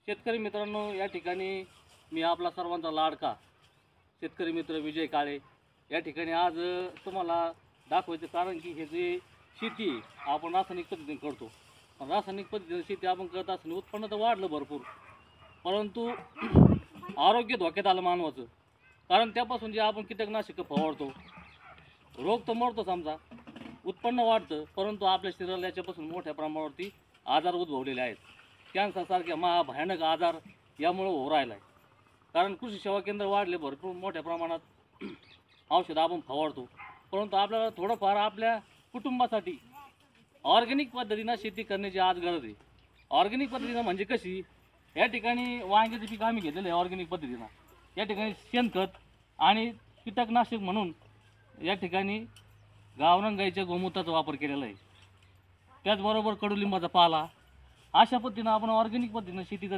शेतकरी मित्रांनो, या ठिकाणी मी आपला सर्वांचा लाडका शेतकरी मित्र विजय काळे या ठिकाणी आज तुम्हाला दाखवायचं कारण की हे जे शेती आहे, आपण रासायनिक पद्धतीने करतो. पण रासायनिक पद्धतीने शेती आपण करत असताना उत्पन्न तर वाढलं भरपूर, परंतु आरोग्य धोक्यात आलं मानवाचं. कारण त्यापासून जे आपण कीटकनाशकं फवारतो, रोग तर मरतोच आमचा, उत्पन्न वाढतं, परंतु आपल्या शरीराला याच्यापासून मोठ्या प्रमाणावरती आजार उद्भवलेले आहेत. कॅन्सरसारख्या महाभयानक आजार यामुळे होऊ राहिला आहे. कारण कृषी सेवा केंद्र वाढले, भरपूर मोठ्या प्रमाणात औषधं आपण फवारतो, परंतु आपल्याला थोडंफार आपल्या कुटुंबासाठी ऑर्गॅनिक पद्धतीनं शेती करण्याची आज गरज आहे. ऑर्गॅनिक पद्धतीनं म्हणजे कशी, या ठिकाणी वांग्याचं पीक आम्ही घेतलेलं आहे ऑर्गॅनिक पद्धतीनं. या ठिकाणी शेणखत आणि कीटकनाशक म्हणून या ठिकाणी गावरान गाईच्या गोमूत्राचा वापर केलेला आहे. त्याचबरोबर कडुलिंबाचा पाला, अशा पद्धतीनं आपण ऑर्गॅनिक पद्धतीनं शेती जर